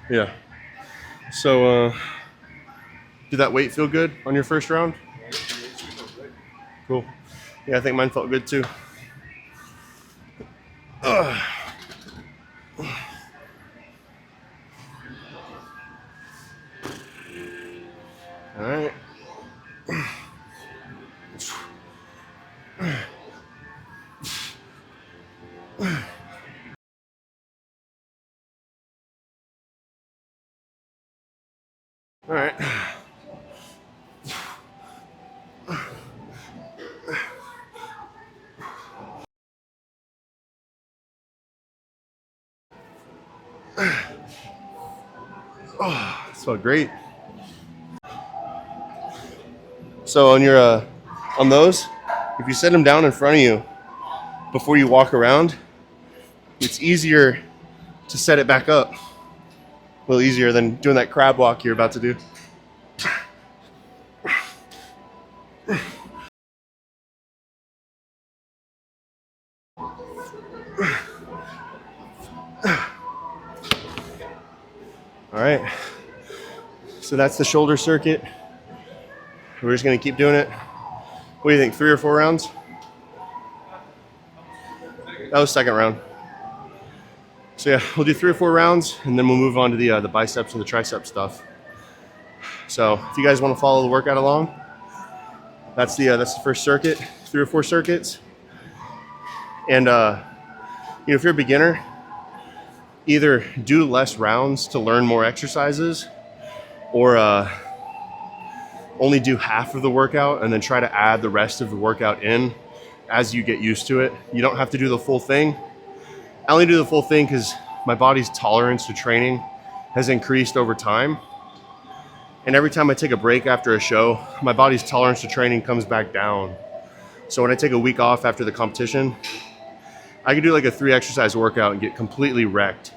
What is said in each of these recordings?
Yeah. So, did that weight feel good on your first round? Cool. Yeah, I think mine felt good too. Ugh. All right. All right. Oh, this felt great. So on those, if you set them down in front of you before you walk around, it's easier to set it back up. A little easier than doing that crab walk you're about to do. All right. So that's the shoulder circuit. We're just gonna keep doing it. What do you think? 3 or 4 rounds? That was second round. So yeah, we'll do 3 or 4 rounds, and then we'll move on to the biceps and the tricep stuff. So if you guys want to follow the workout along, that's the first circuit, 3 or 4 circuits. And if you're a beginner, either do less rounds to learn more exercises, or only do half of the workout and then try to add the rest of the workout in as you get used to it. You don't have to do the full thing. I only do the full thing because my body's tolerance to training has increased over time. And every time I take a break after a show, my body's tolerance to training comes back down. So when I take a week off after the competition, I can do like a 3 exercise workout and get completely wrecked.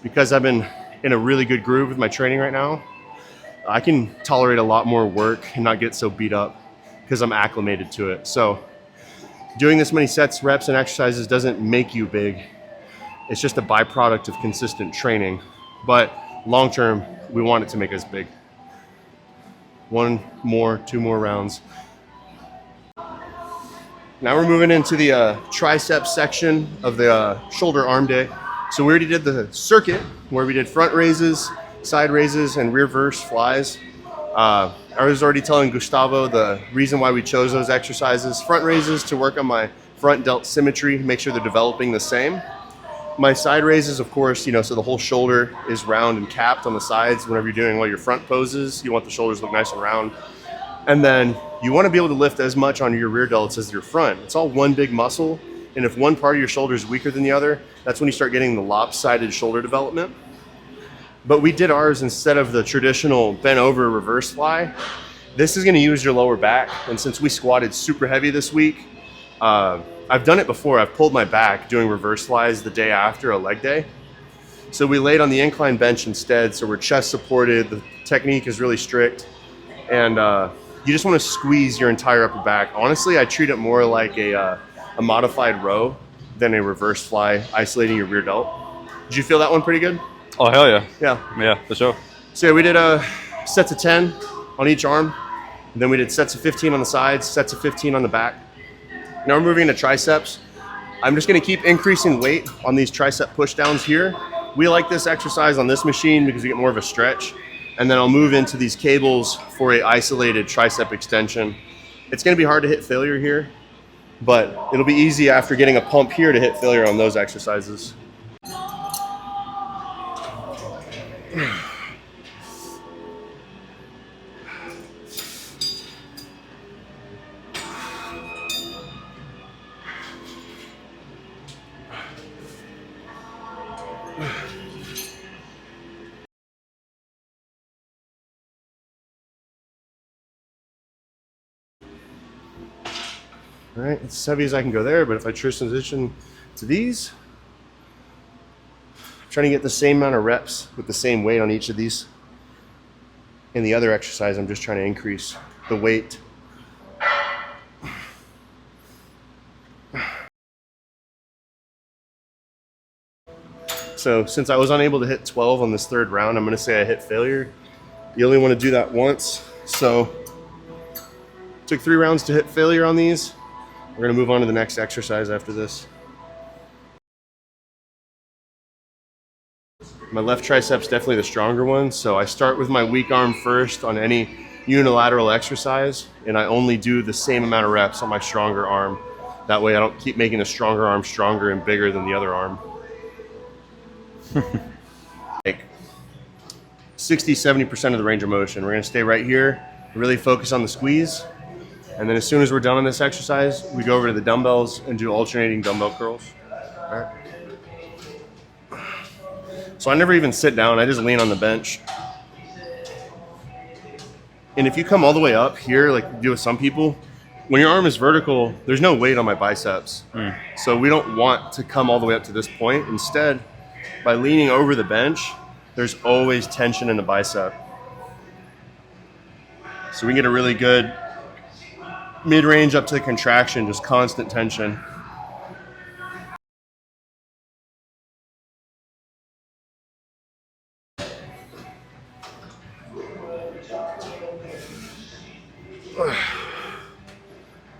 Because I've been in a really good groove with my training right now, I can tolerate a lot more work and not get so beat up because I'm acclimated to it. So doing this many sets, reps, and exercises doesn't make you big. It's just a byproduct of consistent training. But long term, we want it to make us big. 2 more rounds. Now we're moving into the tricep section of the shoulder arm day. So we already did the circuit where we did front raises, side raises, and reverse flies. I was already telling Gustavo the reason why we chose those exercises. Front raises to work on my front delt symmetry, make sure they're developing the same. My side raises, of course, so the whole shoulder is round and capped on the sides. Whenever you're doing all your front poses, you want the shoulders to look nice and round. And then you want to be able to lift as much on your rear delts as your front. It's all one big muscle. And if one part of your shoulder is weaker than the other, that's when you start getting the lopsided shoulder development. But we did ours instead of the traditional bent over reverse fly. This is going to use your lower back. And since we squatted super heavy this week, I've done it before. I've pulled my back doing reverse flies the day after a leg day. So we laid on the incline bench instead. So we're chest supported. The technique is really strict. And you just want to squeeze your entire upper back. Honestly, I treat it more like a modified row than a reverse fly isolating your rear delt. Did you feel that one pretty good? Oh, hell yeah. Yeah, for sure. So yeah, we did sets of 10 on each arm. And then we did sets of 15 on the sides, sets of 15 on the back. Now we're moving into triceps. I'm just going to keep increasing weight on these tricep push downs here. We like this exercise on this machine because we get more of a stretch. And then I'll move into these cables for a isolated tricep extension. It's going to be hard to hit failure here, but it'll be easy after getting a pump here to hit failure on those exercises. All right, it's as heavy as I can go there, but if I transition to these, I'm trying to get the same amount of reps with the same weight on each of these. In the other exercise, I'm just trying to increase the weight. So since I was unable to hit 12 on this third round, I'm going to say I hit failure. You only want to do that once. So took 3 rounds to hit failure on these. We're going to move on to the next exercise after this. My left tricep's definitely the stronger one, so I start with my weak arm first on any unilateral exercise, and I only do the same amount of reps on my stronger arm. That way I don't keep making the stronger arm stronger and bigger than the other arm. Like 60-70% of the range of motion. We're going to stay right here, really focus on the squeeze, and then as soon as we're done on this exercise, we go over to the dumbbells and do alternating dumbbell curls. All right. So I never even sit down, I just lean on the bench. And if you come all the way up here, like you do with some people, when your arm is vertical, there's no weight on my biceps. So we don't want to come all the way up to this point. Instead, by leaning over the bench, there's always tension in the bicep. So we can get a really good mid-range up to the contraction, just constant tension.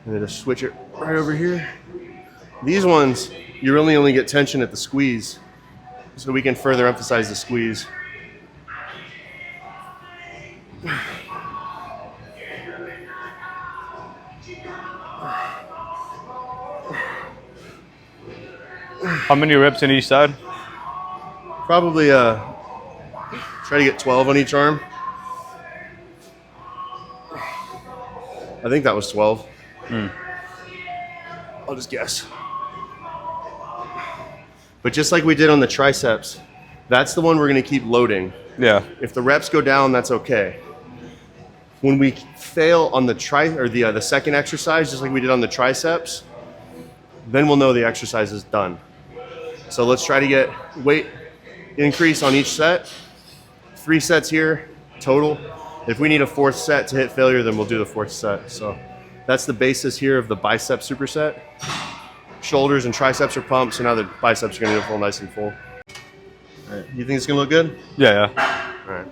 And then just switch it right over here. These ones, you really only get tension at the squeeze, so we can further emphasize the squeeze. How many reps in each side? Probably try to get 12 on each arm. I think that was 12. I'll just guess. But just like we did on the triceps, that's the one we're going to keep loading. Yeah. If the reps go down, that's okay. When we fail on the the second exercise, just like we did on the triceps, then we'll know the exercise is done. So let's try to get weight increase on each set. 3 sets here total. If we need a 4th set to hit failure, then we'll do the 4th set. So that's the basis here of the bicep superset. Shoulders and triceps are pumped, so now the biceps are going to feel nice and full. All right. You think it's going to look good? Yeah, yeah. All right.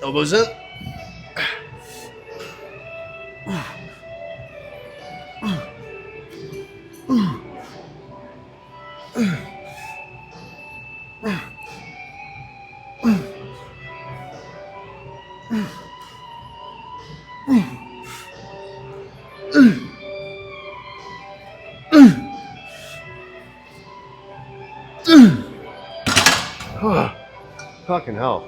Elbows in. Fucking hell.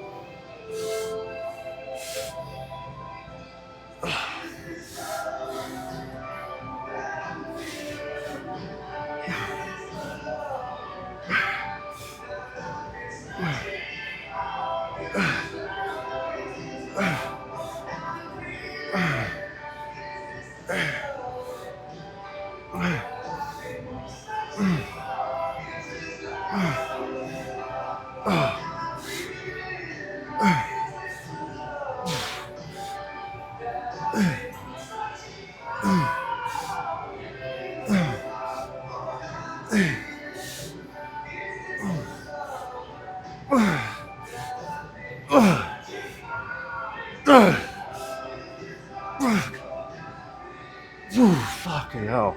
Fucking hell.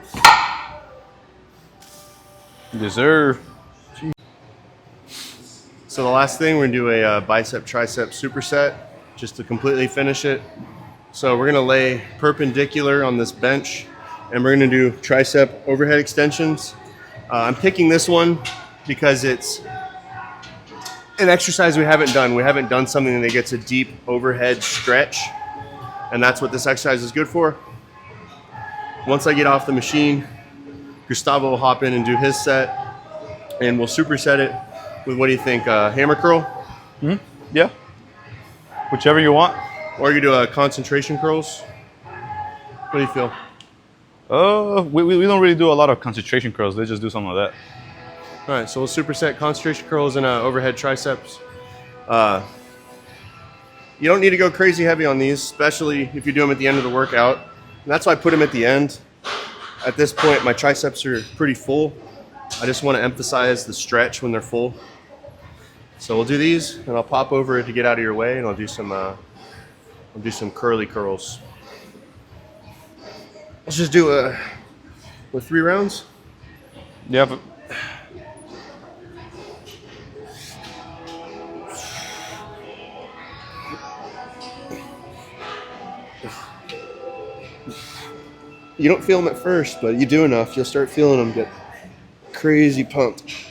Deserve. So the last thing, we're gonna do a bicep tricep superset just to completely finish it. So we're gonna lay perpendicular on this bench and we're gonna do tricep overhead extensions. I'm picking this one because it's an exercise we haven't done. We haven't done something that gets a deep overhead stretch, and that's what this exercise is good for. Once I get off the machine, Gustavo will hop in and do his set, and we'll superset it with, what do you think, hammer curl? Yeah. Whichever you want. Or you do a concentration curls? What do you feel? We don't really do a lot of concentration curls. They just do something like that. All right, so we'll superset concentration curls and overhead triceps. You don't need to go crazy heavy on these, especially if you do them at the end of the workout. And that's why I put them at the end. At this point, my triceps are pretty full. I just want to emphasize the stretch when they're full. So we'll do these, and I'll pop over to get out of your way, and I'll do some curly curls. Let's just do with 3 rounds. Yeah. But You don't feel them at first, but you do enough, you'll start feeling them get crazy pumped.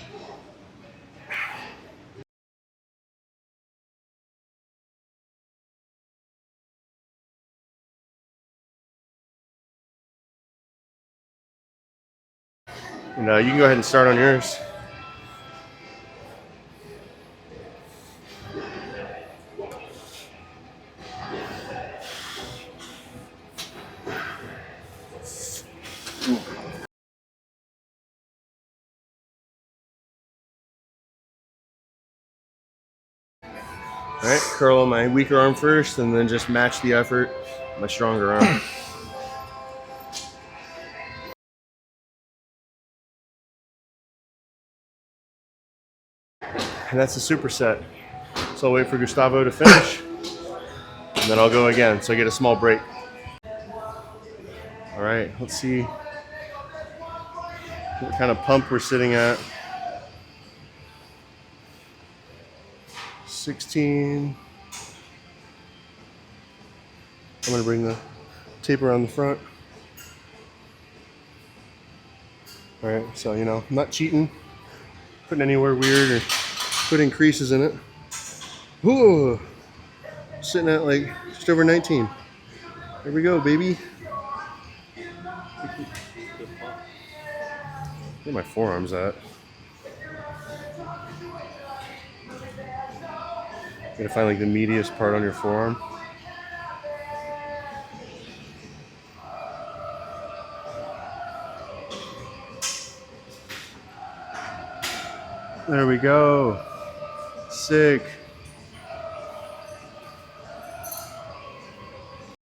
And you can go ahead and start on yours. All right, curl on my weaker arm first, and then just match the effort with my stronger arm. And that's the superset. So I'll wait for Gustavo to finish, and then I'll go again, so I get a small break. All right, let's see what kind of pump we're sitting at. 16. I'm gonna bring the tape around the front. All right, so I'm not cheating, putting anywhere weird or putting creases in it. Ooh, sitting at like just over 19. There we go, baby. Where my forearms at? Gotta find like the meatiest part on your forearm. There we go. Sick.